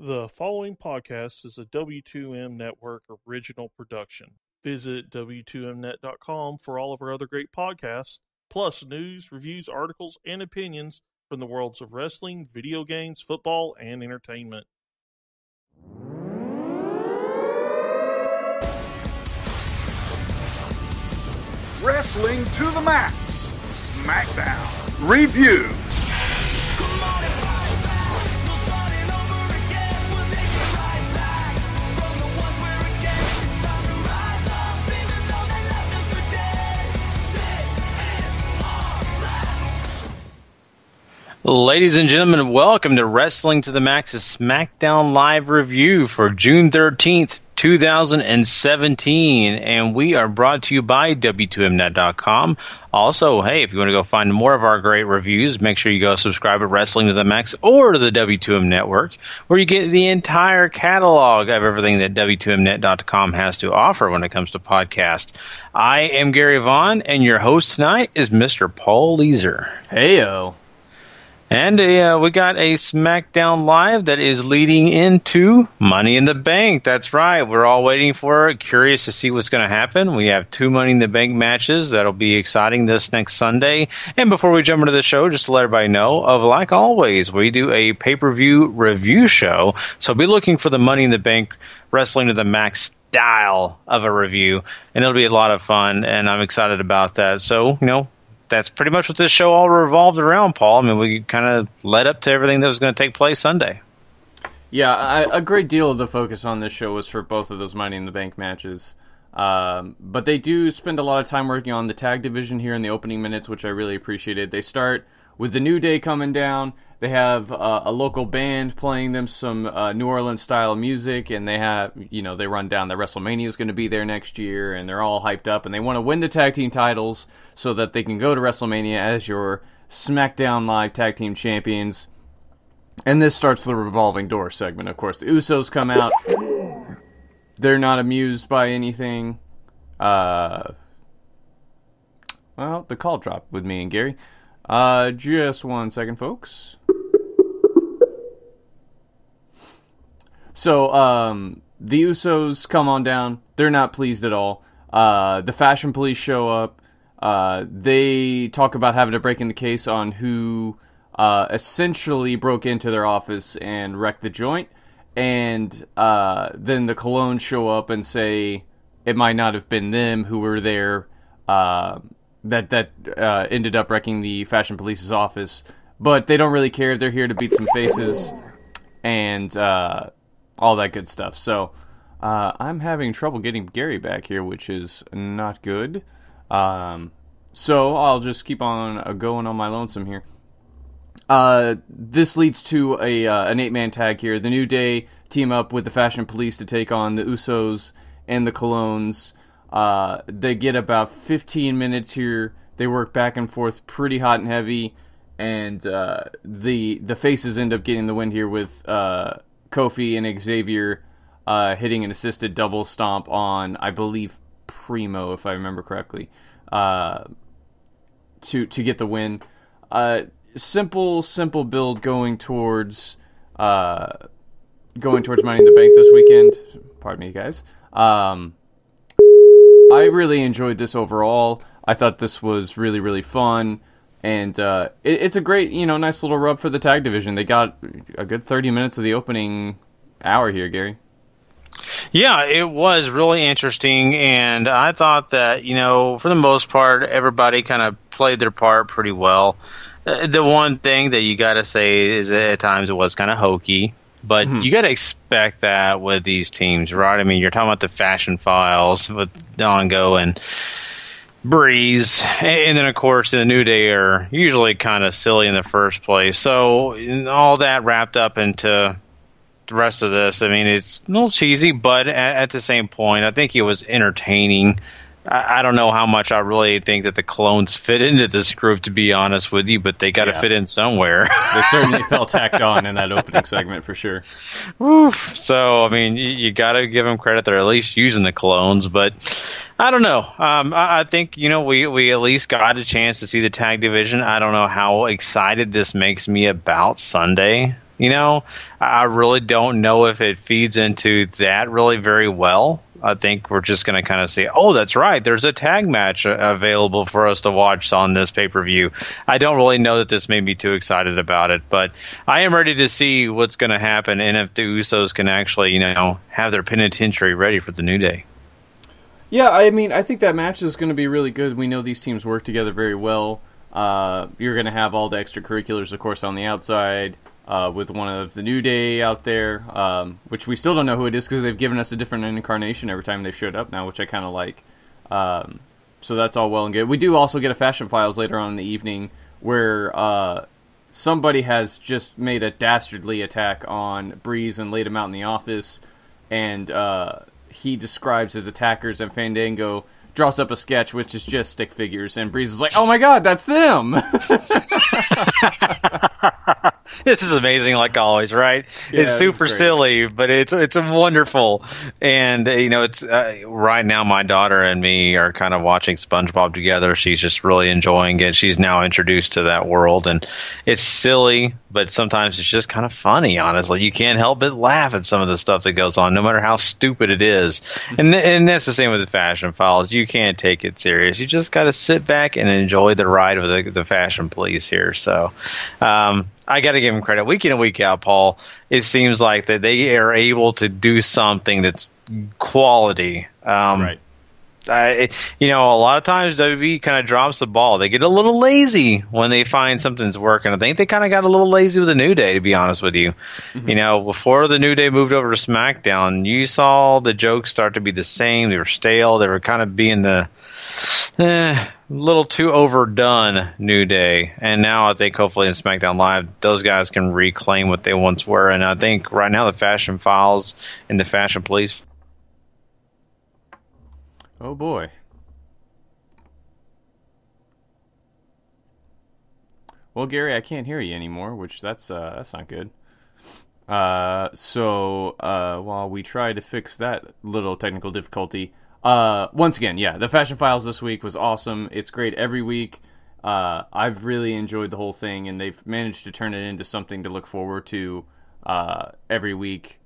The following podcast is a W2M Network original production. Visit W2Mnet.com for all of our other great podcasts, plus news, reviews, articles, and opinions from the worlds of wrestling, video games, football, and entertainment. Wrestling to the Max Smackdown Review. Ladies and gentlemen, welcome to Wrestling to the Max's Smackdown Live Review for June 13th, 2017. And we are brought to you by W2Mnet.com. Also, hey, if you want to go find more of our great reviews, make sure you go subscribe to Wrestling to the Max or to the W2M Network, where you get the entire catalog of everything that W2Mnet.com has to offer when it comes to podcasts. I am Gary Vaughan, and your host tonight is Mr. Paul Leazar. Heyo. And we got a SmackDown Live that is leading into Money in the Bank. That's right. We're all waiting for it, curious to see what's going to happen. We have 2 Money in the Bank matches. That'll be exciting this next Sunday. And before we jump into the show, just to let everybody know, like always, we do a pay-per-view review show. So be looking for the Money in the Bank Wrestling to the Max style of a review. And it'll be a lot of fun, and I'm excited about that. So, that's pretty much what this show all revolved around, Paul. I mean, we kind of led up to everything that was going to take place Sunday. Yeah, a great deal of the focus on this show was for both of those Money in the Bank matches. But they do spend a lot of time working on the tag division here in the opening minutes, which I really appreciated. They start with the New Day coming down. They have a local band playing them some New Orleans-style music, and they have, they run down that WrestleMania is going to be there next year, and they're all hyped up, and they want to win the tag team titles so that they can go to WrestleMania as your SmackDown Live Tag Team Champions. And this starts the revolving door segment. Of course, the Usos come out. They're not amused by anything. Well, the call dropped with me and Gary. Just 1 second, folks. So, the Usos come on down. They're not pleased at all. The Fashion Police show up. They talk about having to break in the case on who essentially broke into their office and wrecked the joint. And then the Colognes show up and say it might not have been them who were there that ended up wrecking the Fashion Police's office. But they don't really care. They're here to beat some faces and all that good stuff. So I'm having trouble getting Gary back here, which is not good. So I'll just keep on going on my lonesome here. This leads to an 8-man tag here. The New Day team up with the Fashion Police to take on the Usos and the Colognes. They get about 15 minutes here. They work back and forth pretty hot and heavy, and the faces end up getting the win here with Kofi and Xavier hitting an assisted double stomp on, I believe, Primo, if I remember correctly, to get the win. Simple build going towards Money in the Bank this weekend. Pardon me, guys. I really enjoyed this overall. I thought this was really, really fun. And it's a great, nice little rub for the tag division. They got a good 30 minutes of the opening hour here, Gary. Yeah, it was really interesting, and I thought that, for the most part, everybody kind of played their part pretty well. The one thing that you got to say is that at times it was kind of hokey, but you got to expect that with these teams, right? I mean, you're talking about the Fashion Files with Dongo and Breeze, and then of course the New Day are usually kind of silly in the first place. So all that wrapped up into the rest of this, I mean, it's a little cheesy, but at the same point, I think it was entertaining. I don't know how much I really think that the Colognes fit into this group, to be honest with you, but they got to fit in somewhere. They certainly felt tacked on in that opening segment for sure. Oof. So, I mean, you got to give them credit. They're at least using the Colognes, but I don't know. I think, we at least got a chance to see the tag division. I don't know how excited this makes me about Sunday. I really don't know if it feeds into that really very well. I think we're just going to kind of say, oh, that's right, there's a tag match available for us to watch on this pay-per-view. I don't really know that this made me too excited about it, but I am ready to see what's going to happen and if the Usos can actually, have their penitentiary ready for the New Day. Yeah, I mean, I think that match is going to be really good. We know these teams work together very well. You're going to have all the extracurriculars, of course, on the outside. With one of the New Day out there, which we still don't know who it is because they've given us a different incarnation every time they've showed up now, which I kind of like. So that's all well and good. We do also get a Fashion Files later on in the evening where somebody has just made a dastardly attack on Breeze and laid him out in the office, and he describes his attackers, and Fandango draws up a sketch which is just stick figures, and Breeze is like, oh my god, that's them! This is amazing, like always, right? Yeah, it's super silly, but it's wonderful. And it's right now my daughter and me are kind of watching SpongeBob together. She's just really enjoying it. She's now introduced to that world, and it's silly, but sometimes it's just kind of funny. Honestly, you can't help but laugh at some of the stuff that goes on, no matter how stupid it is. And that's the same with the Fashion Files. You can't take it serious. You just got to sit back and enjoy the ride of the Fashion Police here. So. I got to give them credit. Week in and week out, Paul, it seems like that they are able to do something that's quality. Right. A lot of times WWE kind of drops the ball. They get a little lazy when they find something's working. I think they kind of got a little lazy with the New Day, to be honest with you. Mm-hmm. Before the New Day moved over to SmackDown, you saw the jokes start to be the same. They were stale. They were kind of being the little too overdone New Day. And now I think hopefully in SmackDown Live, those guys can reclaim what they once were. And I think right now the Fashion Files and the Fashion Police. Oh boy. Well, Gary, I can't hear you anymore, which that's not good. So while we try to fix that little technical difficulty, once again, yeah, the Fashion Files this week was awesome. It's great every week. I've really enjoyed the whole thing, and they've managed to turn it into something to look forward to every week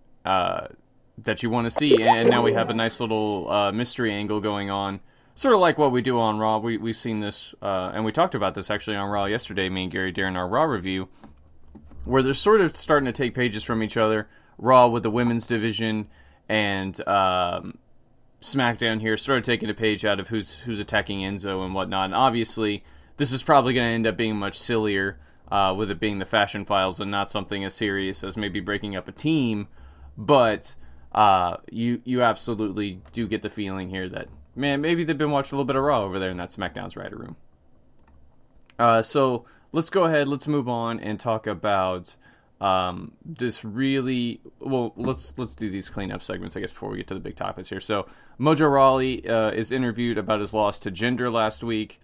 that you want to see. And now we have a nice little mystery angle going on, sort of like what we do on Raw. We've seen this, and we talked about this actually on Raw yesterday, me and Gary during our Raw review, where they're sort of starting to take pages from each other. Raw with the women's division and SmackDown here started taking a page out of who's attacking Enzo and whatnot. And obviously, this is probably going to end up being much sillier with it being the Fashion Files and not something as serious as maybe breaking up a team. But you absolutely do get the feeling here that, man, maybe they've been watching a little bit of Raw over there in that SmackDown's writer room. So let's go ahead. Let's move on and talk about this really... Well, let's do these cleanup segments, I guess, before we get to the big topics here. So Mojo Rawley is interviewed about his loss to Jinder last week.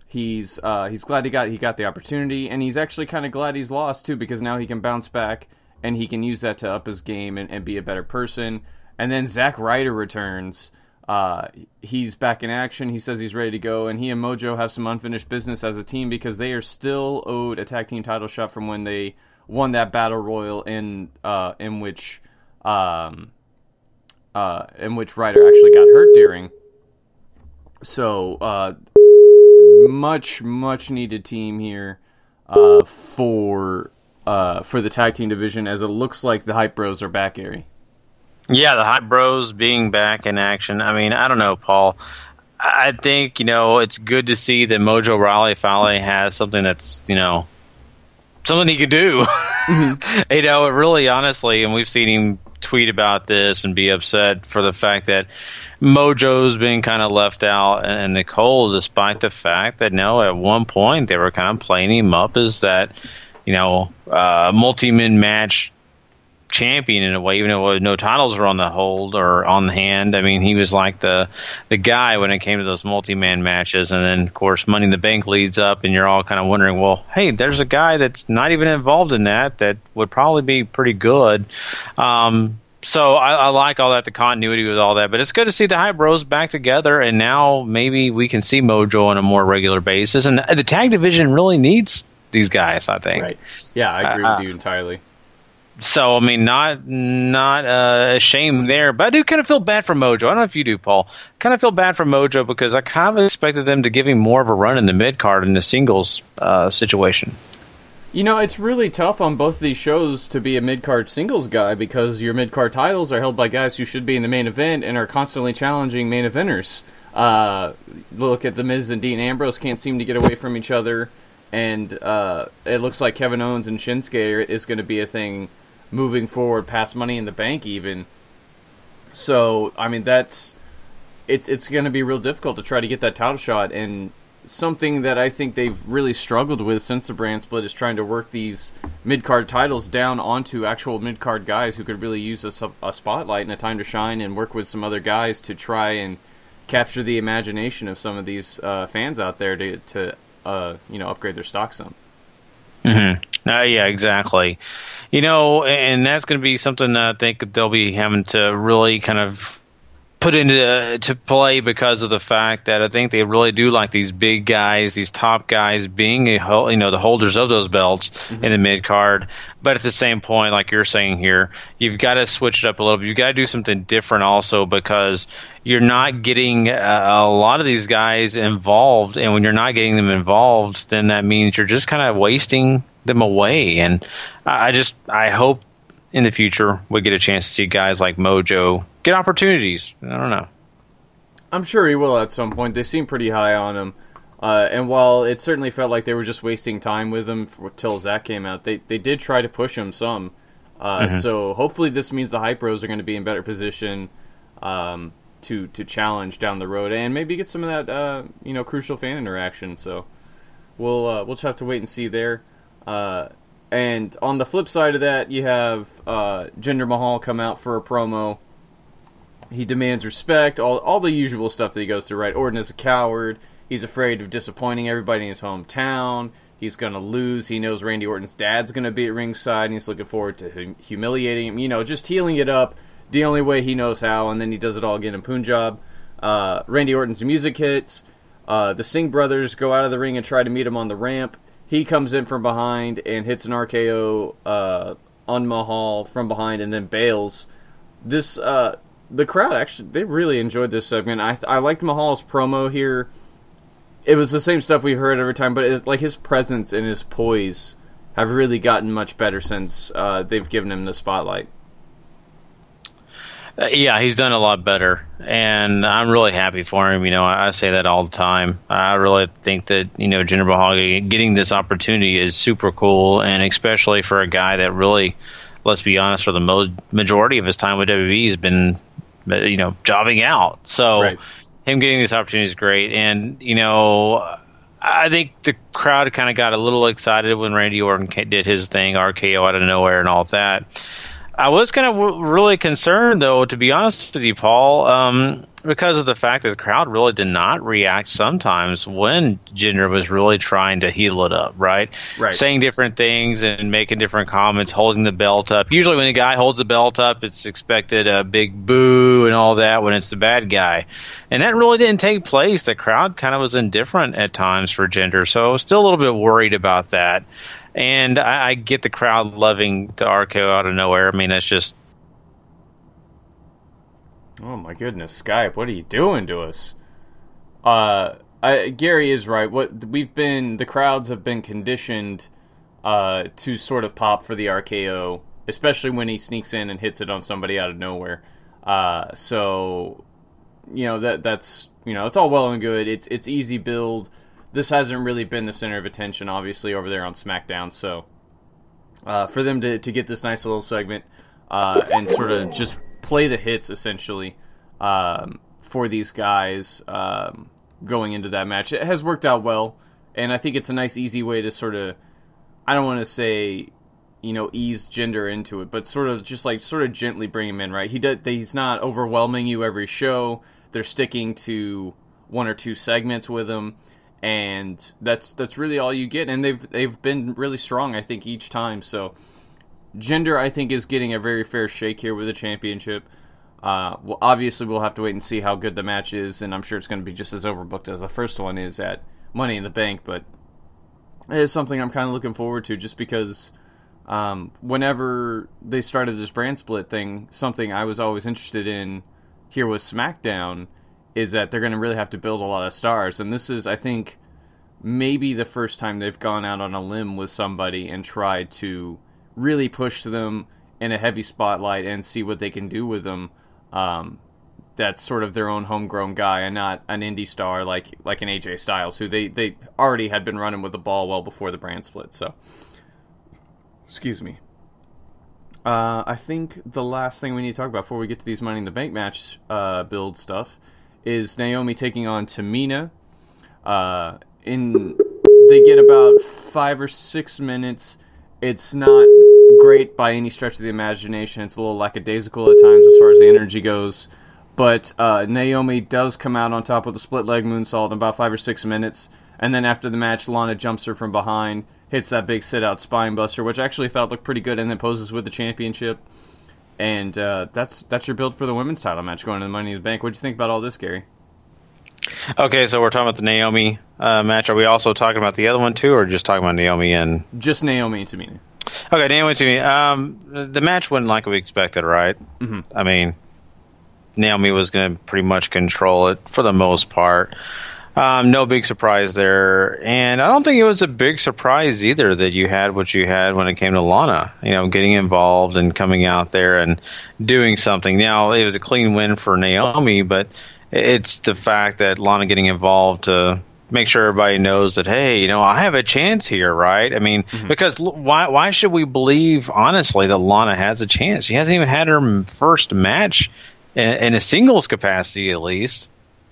He's glad he got the opportunity, and he's actually kind of glad he's lost, too, because now he can bounce back, and he can use that to up his game and be a better person. And then Zack Ryder returns. He's back in action. He says he's ready to go, and he and Mojo have some unfinished business as a team because they are still owed a tag team title shot from when they won that battle royal in which Ryder actually got hurt during. So much needed team here for the tag team division, as it looks like the Hype Bros are back, Gary. Yeah, the Hype Bros being back in action. I mean, I don't know, Paul. I think, it's good to see that Mojo Rawley finally has something that's, something he could do. Mm-hmm. It really, honestly, and we've seen him tweet about this and be upset for the fact that Mojo's been kind of left out in the cold, despite the fact that, at one point they were kind of playing him up as that, multi-man match champion in a way, even though no titles were on the hold or on the hand. I mean, he was like the guy when it came to those multi-man matches. And then, of course, Money in the Bank leads up, and you're all kind of wondering, well, hey, there's a guy that's not even involved in that would probably be pretty good. So I like all that, the continuity with all that. But it's good to see the Hype Bros back together, and now maybe we can see Mojo on a more regular basis. And the tag division really needs these guys, I think. Right. Yeah, I agree with you entirely. So I mean, not a shame there, but I do kind of feel bad for Mojo. I don't know if you do, Paul. Kind of feel bad for Mojo because I kind of expected them to give him more of a run in the mid card in the singles situation. You know, it's really tough on both of these shows to be a mid-card singles guy because your mid-card titles are held by guys who should be in the main event and are constantly challenging main eventers. Look at The Miz and Dean Ambrose can't seem to get away from each other, and it looks like Kevin Owens and Shinsuke is going to be a thing moving forward past Money in the Bank even. So, I mean, it's going to be real difficult to try to get that title shot, and something that I think they've really struggled with since the brand split is trying to work these mid-card titles down onto actual mid-card guys who could really use a spotlight and a time to shine and work with some other guys to try and capture the imagination of some of these fans out there to upgrade their stock some. Mm-hmm. Yeah, exactly. You know, and that's going to be something that I think they'll be having to really kind of put into play because of the fact that I think they really do like these big guys, these top guys being the holders of those belts in the mid card. But at the same point, like you're saying here, you've got to switch it up a little bit. You've got to do something different also because you're not getting a lot of these guys involved. And when you're not getting them involved, then that means you're just kind of wasting them away. And I hope in the future we get a chance to see guys like Mojo get opportunities. I don't know. I'm sure he will at some point. They seem pretty high on him. And while it certainly felt like they were just wasting time with him till Zach came out, they did try to push him some. So hopefully this means the Hype Bros are going to be in better position to challenge down the road and maybe get some of that crucial fan interaction. So we'll just have to wait and see there. And on the flip side of that, you have Jinder Mahal come out for a promo. He demands respect, all the usual stuff that he goes through, right? Orton is a coward. He's afraid of disappointing everybody in his hometown. He's going to lose. He knows Randy Orton's dad's going to be at ringside, and he's looking forward to humiliating him. Just healing it up the only way he knows how, and then he does it all again in Punjab. Randy Orton's music hits. The Singh brothers go out of the ring and try to meet him on the ramp. He comes in from behind and hits an RKO on Mahal from behind and then bails. The crowd, actually, they really enjoyed this segment. I liked Mahal's promo here. It was the same stuff we heard every time, but it's like his presence and his poise have really gotten much better since they've given him the spotlight. Yeah, he's done a lot better, and I'm really happy for him. I say that all the time. I really think that, Jinder Mahal getting this opportunity is super cool, and especially for a guy that really, let's be honest, for the majority of his time with WWE has been, jobbing out. So right. Him getting this opportunity is great, and, I think the crowd kind of got a little excited when Randy Orton did his thing, RKO out of nowhere and all that. I was kind of really concerned, though, to be honest with you, Paul, because of the fact that the crowd really did not react sometimes when Jinder was really trying to heal it up, right? Saying different things and making different comments, holding the belt up. Usually when the guy holds the belt up, it's expected a big boo and all that when it's the bad guy. And that really didn't take place. The crowd kind of was indifferent at times for Jinder, so I was still a little bit worried about that. And I get the crowd loving the RKO out of nowhere. I mean, it's just... Oh my goodness, Skype, what are you doing to us? Gary is right. The crowds have been conditioned to sort of pop for the RKO, especially when he sneaks in and hits it on somebody out of nowhere. So, that's it's all well and good. It's easy build. This hasn't really been the center of attention, obviously, over there on SmackDown. So, for them to get this nice little segment and sort of just play the hits, essentially, for these guys going into that match, it has worked out well. And I think it's a nice, easy way to sort of, I don't want to say, ease Jinder into it, but sort of gently bring him in, right? He's not overwhelming you every show. They're sticking to one or two segments with him. And that's really all you get, and they've been really strong, I think, each time. So Jinder, I think, is getting a very fair shake here with the championship. Well, obviously, we'll have to wait and see how good the match is, and I'm sure it's going to be just as overbooked as the first one is at Money in the Bank. But it is something I'm kind of looking forward to, just because whenever they started this brand split thing, something I was always interested in here with SmackDown is that they're going to really have to build a lot of stars. And this is, I think, maybe the first time they've gone out on a limb with somebody and tried to really push them in a heavy spotlight and see what they can do with them. That's sort of their own homegrown guy and not an indie star like an AJ Styles, who they already had been running with the ball well before the brand split. So, excuse me. I think the last thing we need to talk about before we get to these Money in the Bank match build stuff is Naomi taking on Tamina. They get about 5 or 6 minutes. It's not great by any stretch of the imagination. It's a little lackadaisical at times as far as the energy goes. But Naomi does come out on top with a split leg moonsault in about 5 or 6 minutes. And then after the match, Lana jumps her from behind, hits that big sit-out spine buster, which I actually thought looked pretty good, and then poses with the championship. And that's your build for the women's title match going to the Money in the Bank. What do you think about all this, Gary? Okay, so we're talking about the Naomi match. Are we also talking about the other one too, or just talking about Naomi and... Just Naomi and Tamina. Okay, Naomi and Tamina. The match went like we expected, right? Mm-hmm. I mean, Naomi was going to pretty much control it for the most part. No big surprise there. And I don't think it was a big surprise either that you had what you had when it came to Lana, getting involved and coming out there and doing something. Now, it was a clean win for Naomi, but it's the fact that Lana getting involved to make sure everybody knows that, hey, I have a chance here, right? I mean, because why should we believe, honestly, that Lana has a chance? She hasn't even had her first match in a singles capacity, at least,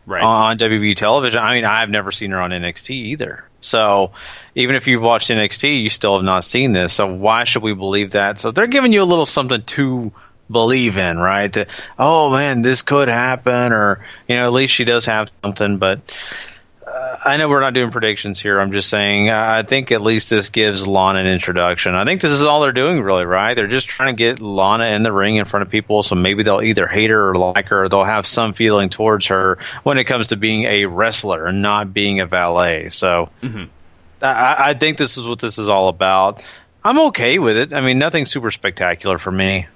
right, on WWE television. I mean, I've never seen her on NXT either. So even if you've watched NXT, you still have not seen this. So why should we believe that? So they're giving you a little something to believe in, right? That, oh man, this could happen, or at least she does have something. But I know we're not doing predictions here. I'm just saying I think at least this gives Lana an introduction. I think this is all they're doing, really, right? They're just trying to get Lana in the ring in front of people, so maybe they'll either hate her or like her, or they'll have some feeling towards her when it comes to being a wrestler and not being a valet. So I think this is what this is all about. I'm okay with it. I mean, nothing super spectacular for me.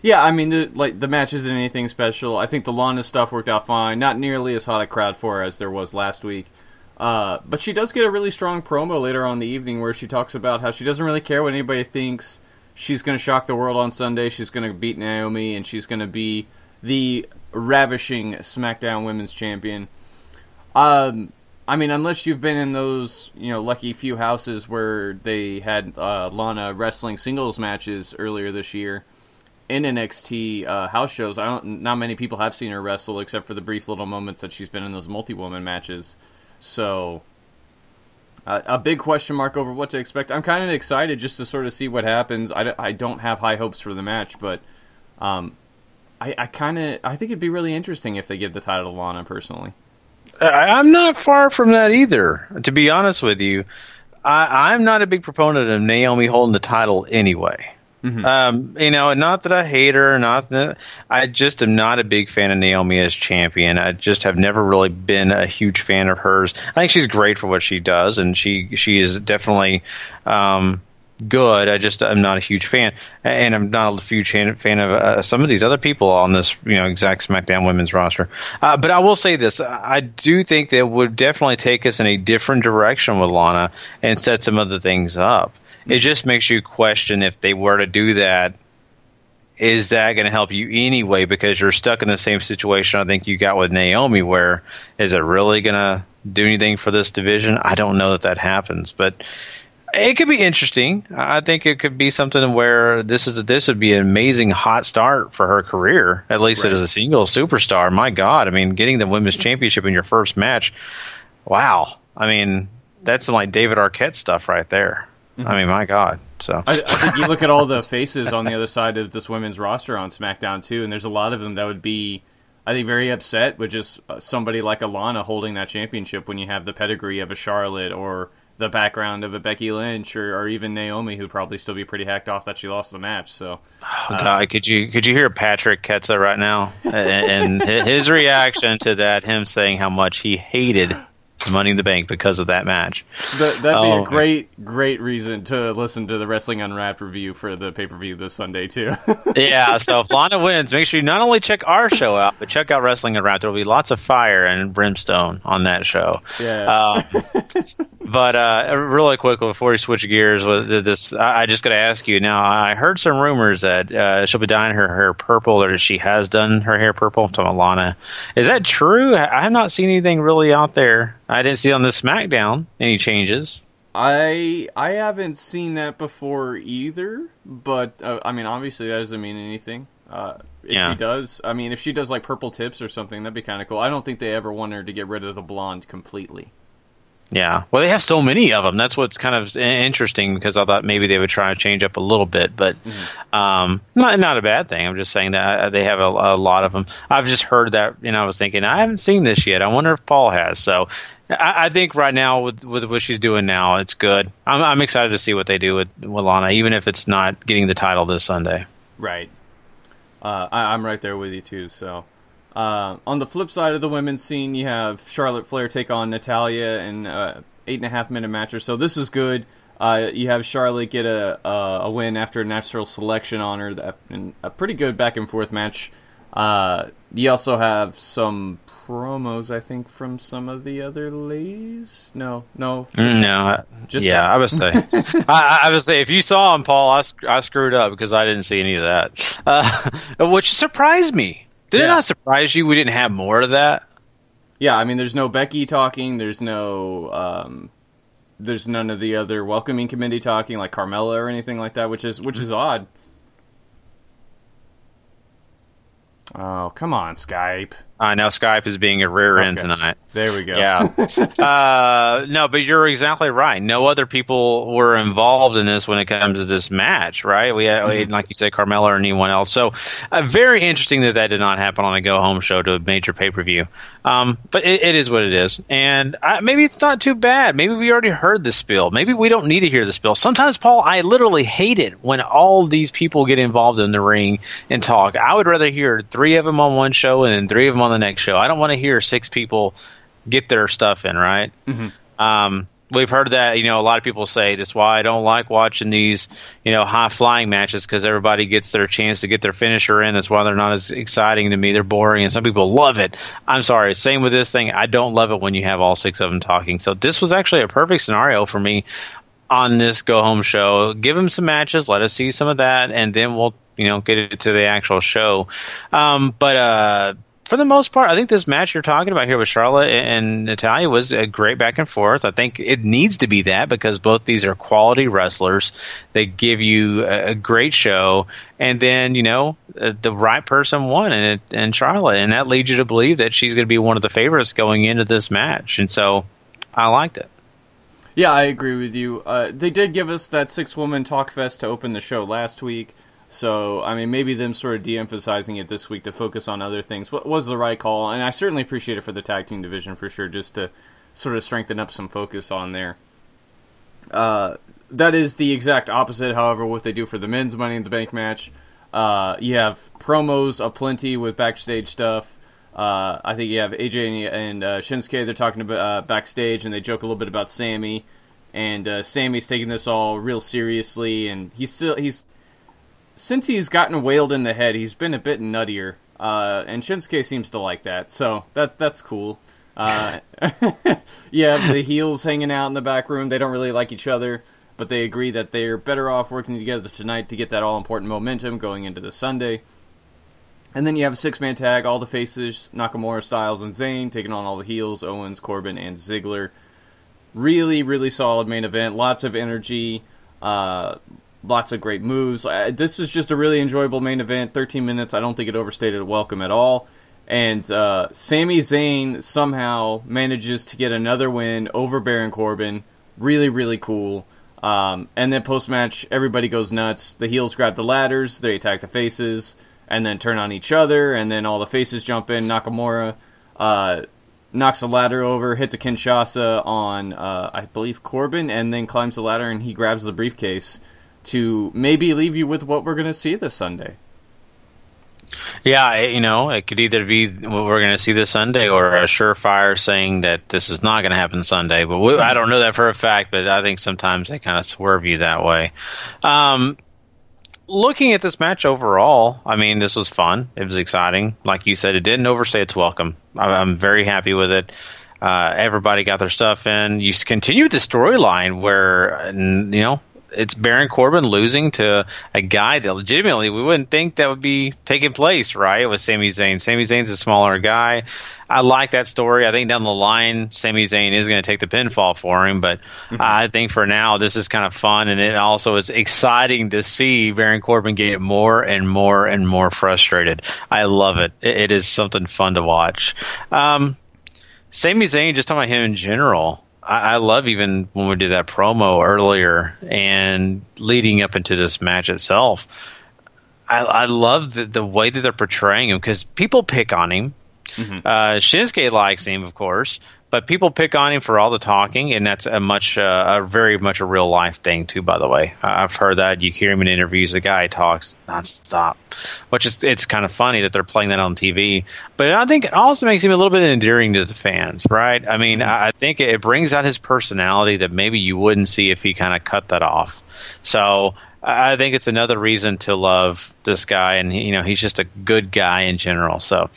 Yeah, I mean, the match isn't anything special. I think the Lana stuff worked out fine. Not nearly as hot a crowd for her as there was last week. But she does get a really strong promo later on in the evening where she talks about how she doesn't really care what anybody thinks. She's going to shock the world on Sunday. She's going to beat Naomi, and she's going to be the ravishing SmackDown Women's Champion. I mean, unless you've been in those, lucky few houses where they had Lana wrestling singles matches earlier this year in NXT house shows, not many people have seen her wrestle except for the brief little moments that she's been in those multi-woman matches. So, a big question mark over what to expect. I'm kind of excited just to sort of see what happens. I don't have high hopes for the match, but I think it'd be really interesting if they give the title to Lana, personally. I'm not far from that either, to be honest with you. I'm not a big proponent of Naomi holding the title anyway. Not that I hate her, I just am not a big fan of Naomi as champion. I just have never really been a huge fan of hers. I think she's great for what she does, and she is definitely good. I'm not a huge fan, and I'm not a huge fan of some of these other people on this, exact SmackDown women's roster. But I will say this: I do think that it would definitely take us in a different direction with Lana and set some other things up. It just makes you question if they were to do that, is that going to help you anyway? Because you're stuck in the same situation I think you got with Naomi, where is it really going to do anything for this division? I don't know that happens, but it could be interesting. I think it could be something where this would be an amazing hot start for her career, at least as a single superstar. My God, I mean, getting the women's championship in your first match, wow. I mean, that's some like David Arquette stuff right there. I mean, my God. So I think you look at all the faces on the other side of this women's roster on SmackDown, too, and there's a lot of them that would be, I think, very upset with just somebody like Alana holding that championship when you have the pedigree of a Charlotte or the background of a Becky Lynch or even Naomi, who'd probably still be pretty hacked off that she lost the match. So, God, could you hear Patrick Ketza right now and his reaction to that? Him saying how much he hated to Money in the Bank because of that match. That'd be a great reason to listen to the Wrestling Unwrapped review for the pay-per-view this Sunday, too. Yeah, so if Lana wins, make sure you not only check our show out, but check out Wrestling Unwrapped. There will be lots of fire and brimstone on that show. Yeah. But really quick, before we switch gears with this, I just got to ask you now. I heard some rumors that she'll be dyeing her hair purple, or she has done her hair purple. I'm talking about Lana. Is that true? I have not seen anything really out there. I didn't see on the SmackDown any changes. I haven't seen that before either, but I mean, obviously that doesn't mean anything. If she does, I mean, if she does like purple tips or something, that'd be kind of cool. I don't think they ever want her to get rid of the blonde completely. Yeah, well, they have so many of them. That's what's kind of interesting, because I thought maybe they would try to change up a little bit, but not a bad thing. I'm just saying that they have a lot of them. I've just heard that, and I was thinking, I haven't seen this yet. I wonder if Paul has. So I think right now with what she's doing now, it's good. I'm excited to see what they do with Lana, even if it's not getting the title this Sunday. Right. I'm right there with you too. So. On the flip side of the women's scene, you have Charlotte Flair take on Natalya in 8.5 minute match or so. This is good. You have Charlotte get a win after a natural selection on her, and a pretty good back and forth match. You also have some promos, I think, from some of the other ladies. I would say. I would say if you saw them, Paul, I screwed up because I didn't see any of that, which surprised me. Did it not surprise you we didn't have more of that? Yeah, I mean, there's no Becky talking. There's no, there's none of the other welcoming committee talking, like Carmella or anything like that, which is odd. Oh, come on, Skype. I know Skype is being a rear end tonight. There we go. Yeah. No, but you're exactly right. No other people were involved in this when it comes to this match, right? We had, like you said, Carmella or anyone else. So very interesting that did not happen on a go-home show to a major pay-per-view. But it is what it is. And maybe it's not too bad. Maybe we already heard the spiel. Maybe we don't need to hear the spiel. Sometimes, Paul, I literally hate it when all these people get involved in the ring and talk. I would rather hear 3 of them on one show and then 3 of them on the next show. I don't want to hear 6 people get their stuff in, right? We've heard that, a lot of people say that's why I don't like watching these, high-flying matches, because everybody gets their chance to get their finisher in. That's why they're not as exciting to me. They're boring, and some people love it. I'm sorry. Same with this thing. I don't love it when you have all 6 of them talking. So this was actually a perfect scenario for me on this go-home show. Give them some matches. Let us see some of that, and then we'll, get it to the actual show. But for the most part, I think this match you're talking about here with Charlotte and Natalya was a great back and forth. I think it needs to be that, because both these are quality wrestlers. They give you a great show, and then, the right person won, and Charlotte, and that leads you to believe that she's going to be one of the favorites going into this match, and so I liked it. Yeah, I agree with you. They did give us that 6-woman talk fest to open the show last week. So, I mean, maybe them sort of de-emphasizing it this week to focus on other things was the right call. And I certainly appreciate it for the tag team division, for sure, just to sort of strengthen up some focus on there. That is the exact opposite, however, what they do for the men's Money in the Bank match. You have promos aplenty with backstage stuff. I think you have AJ and Shinsuke. They're talking about backstage, and they joke a little bit about Sammy. And Sammy's taking this all real seriously, and since he's gotten whaled in the head, he's been a bit nuttier, and Shinsuke seems to like that, so that's cool. Yeah, the heels hanging out in the back room. They don't really like each other, but they agree that they're better off working together tonight to get that all-important momentum going into the Sunday. And then you have a 6-man tag, all the faces, Nakamura, Styles, and Zayn, taking on all the heels, Owens, Corbin, and Ziggler. Really, really solid main event. Lots of energy. Lots of great moves. This was just a really enjoyable main event. 13 minutes. I don't think it overstated a welcome at all. And Sami Zayn somehow manages to get another win over Baron Corbin. Really, really cool. And then post-match, everybody goes nuts. The heels grab the ladders. They attack the faces. And then turn on each other. And then all the faces jump in. Nakamura knocks the ladder over. Hits a Kinshasa on, I believe, Corbin. And then climbs the ladder and he grabs the briefcase to maybe leave you with what we're going to see this Sunday. Yeah, it could either be what we're going to see this Sunday or a surefire saying that this is not going to happen Sunday. But I don't know that for a fact, but I think sometimes they kind of swerve you that way. Looking at this match overall, I mean, this was fun. It was exciting. Like you said, it didn't overstay its welcome. I'm very happy with it. Everybody got their stuff in. You continue the storyline where, it's Baron Corbin losing to a guy that legitimately we wouldn't think that would be taking place, right? It was Sami Zayn. Sami Zayn's a smaller guy. I like that story. I think down the line, Sami Zayn is going to take the pinfall for him, but I think for now, this is kind of fun, and it also is exciting to see Baron Corbin get more and more and more frustrated. I love it. It is something fun to watch. Sami Zayn, just talking about him in general, I love even when we did that promo earlier and leading up into this match itself. I love the way that they're portraying him because people pick on him. Shinsuke likes him, of course, but people pick on him for all the talking, and that's very much a real life thing too. By the way, I've heard that. You hear him in interviews. The guy talks nonstop, which is it's kind of funny that they're playing that on TV. But I think it also makes him a little bit endearing to the fans, right? I mean, I think it brings out his personality that maybe you wouldn't see if he kind of cut that off. So I think it's another reason to love this guy, and he's just a good guy in general. So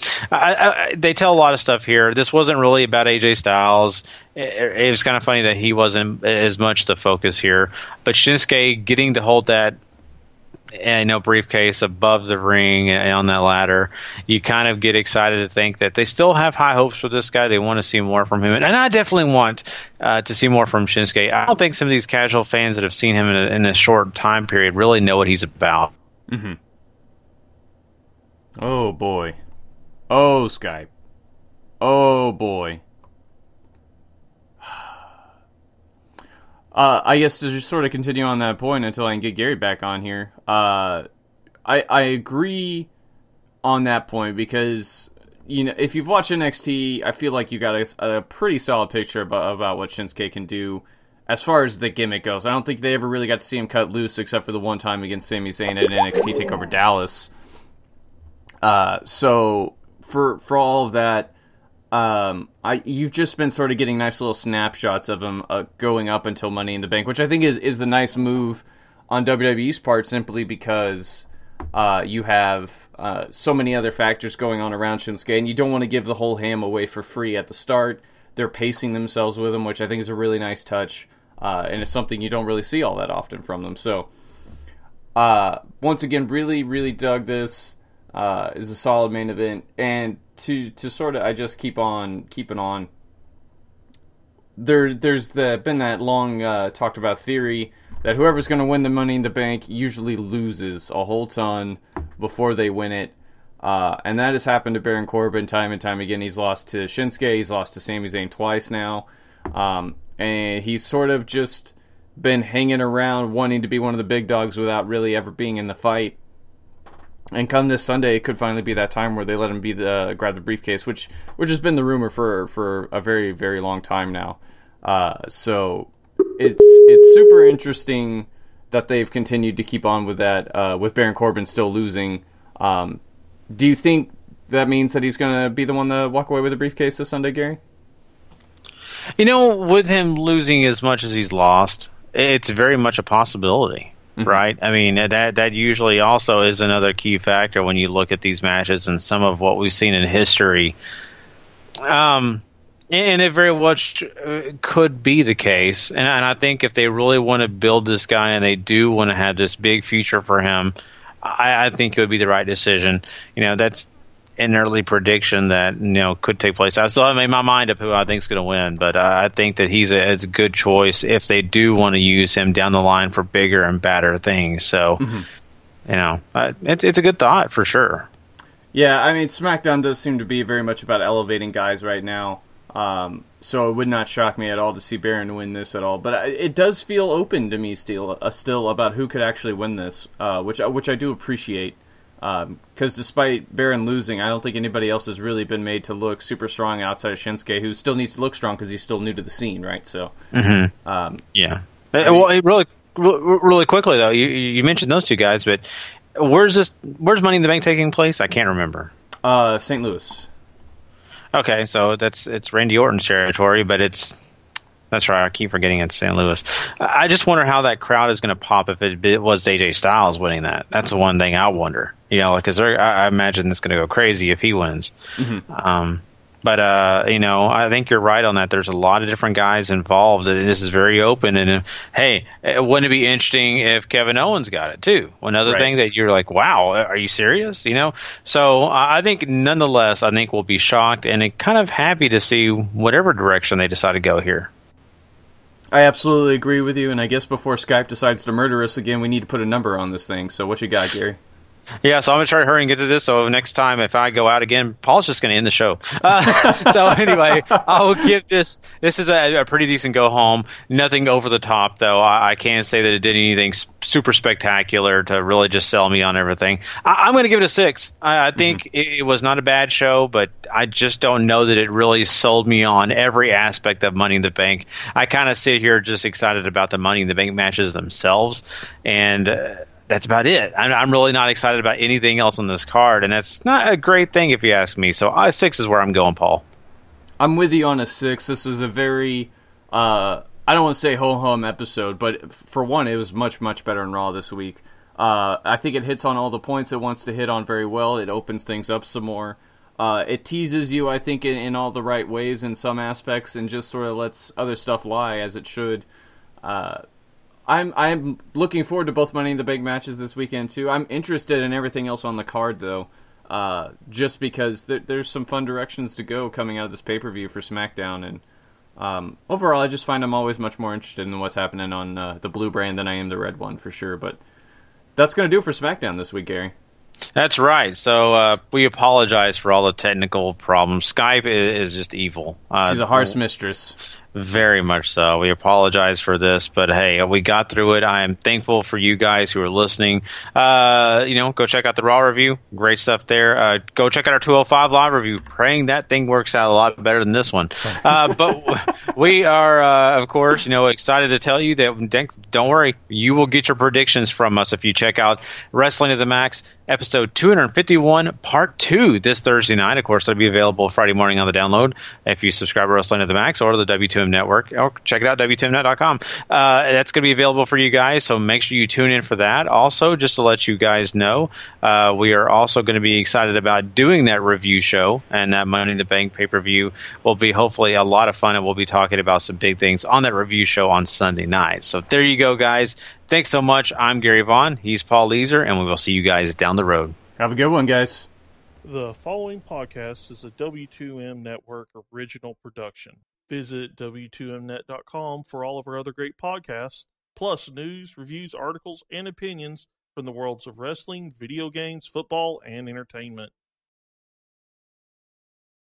they tell a lot of stuff here. This wasn't really about AJ Styles. It was kind of funny that he wasn't as much the focus here. But Shinsuke getting to hold that briefcase above the ring and on that ladder, you kind of get excited to think that they still have high hopes for this guy. They want to see more from him, and I definitely want to see more from Shinsuke. I don't think some of these casual fans that have seen him in a short time period really know what he's about. Oh boy. Oh Skype. Oh boy. I guess to just sort of continue on that point until I can get Gary back on here. I agree on that point because, if you've watched NXT, I feel like you got a pretty solid picture about what Shinsuke can do as far as the gimmick goes. I don't think they ever really got to see him cut loose except for the one time against Sami Zayn at NXT TakeOver Dallas. So for all of that, you've just been sort of getting nice little snapshots of him going up until Money in the Bank, which I think is a nice move on WWE's part, simply because you have so many other factors going on around Shinsuke, and you don't want to give the whole ham away for free at the start. They're pacing themselves with him, which I think is a really nice touch, and it's something you don't really see all that often from them. So, once again, really, really dug this. Is a solid main event, and to sort of, I just keeping on. There's been that long talked about theory that whoever's going to win the Money in the Bank usually loses a whole ton before they win it, and that has happened to Baron Corbin time and time again. He's lost to Shinsuke, he's lost to Sami Zayn twice now, and he's sort of just been hanging around wanting to be one of the big dogs without really ever being in the fight. And come this Sunday, it could finally be that time where they let him grab the briefcase, which has been the rumor for a very, very long time now. So it's super interesting that they've continued to keep on with that, with Baron Corbin still losing. Do you think that means that he's going to be the one to walk away with the briefcase this Sunday, Gary? With him losing as much as he's lost, it's very much a possibility. Right? I mean, that usually also is another key factor when you look at these matches and some of what we've seen in history. And it very much could be the case. And I think if they really want to build this guy and they do want to have this big future for him, I think it would be the right decision. That's an early prediction that could take place. I still haven't made my mind up who I think is going to win, but I think that he's a good choice if they do want to use him down the line for bigger and badder things. So, it's a good thought for sure. Yeah, I mean, SmackDown does seem to be very much about elevating guys right now. So it would not shock me at all to see Baron win this at all. But it does feel open to me still about who could actually win this, which I do appreciate. Because despite Baron losing, I don't think anybody else has really been made to look super strong outside of Shinsuke, who still needs to look strong because he's still new to the scene, right? So, yeah. Well, really quickly though, you mentioned those two guys, but Where's Money in the Bank taking place? I can't remember. St. Louis. Okay, so it's Randy Orton's territory, but that's right. I keep forgetting it's St. Louis. I just wonder how that crowd is going to pop if it was AJ Styles winning that. That's the one thing I wonder. Because I imagine it's going to go crazy if he wins. Mm-hmm. But I think you're right on that. There's a lot of different guys involved. This is very open. And hey, wouldn't it be interesting if Kevin Owens got it too? Another thing that you're like, wow, are you serious? So I think nonetheless, I think we'll be shocked and kind of happy to see whatever direction they decide to go here. I absolutely agree with you. And I guess before Skype decides to murder us again, we need to put a number on this thing. So what you got, Gary? Yeah, so I'm going to try to hurry and get to this. So next time, if I go out again, Paul's just going to end the show. So anyway, I'll give this is a pretty decent go home. Nothing over the top, though. I can't say that it did anything super spectacular to really just sell me on everything. I'm going to give it a 6. I think it was not a bad show, but I just don't know that it really sold me on every aspect of Money in the Bank. I kind of sit here just excited about the Money in the Bank matches themselves, and that's about it. I'm really not excited about anything else on this card, and that's not a great thing if you ask me. So 6 is where I'm going, Paul. I'm with you on a 6. This is a very, I don't want to say ho-hum episode, but for one, it was much, much better than Raw this week. I think it hits on all the points it wants to hit on very well. It opens things up some more. It teases you, I think, in all the right ways in some aspects, and just sort of lets other stuff lie as it should. I'm looking forward to both Money in the Bank matches this weekend too. I'm interested in everything else on the card though, just because there's some fun directions to go coming out of this pay-per-view for SmackDown, and overall I just find I'm always much more interested in what's happening on the blue brand than I am the red one for sure. But that's going to do it for SmackDown this week, Gary. That's right. So we apologize for all the technical problems. Skype is just evil. She's a harsh mistress. Very much so. We apologize for this, but hey, we got through it. I am thankful for you guys who are listening. Go check out the Raw review. Great stuff there. Go check out our 205 Live review. Praying that thing works out a lot better than this one. But we are, of course, excited to tell you that, don't worry, you will get your predictions from us if you check out Wrestling at the Max, episode 251, part 2 this Thursday night. Of course, that'll be available Friday morning on the download if you subscribe to Wrestling at the Max or to the W2M Network, or check it out, W2Mnet.com. That's going to be available for you guys, so make sure you tune in for that. Also, just to let you guys know, we are also going to be excited about doing that review show, and that Money in the Bank pay-per-view will be hopefully a lot of fun, and we'll be talking about some big things on that review show on Sunday night. So there you go, guys. Thanks so much. I'm Gary Vaughan. He's Paul Leazar, and we will see you guys down the road. Have a good one, guys. The following podcast is a W2M Network original production. Visit W2Mnet.com for all of our other great podcasts, plus news, reviews, articles, and opinions from the worlds of wrestling, video games, football, and entertainment.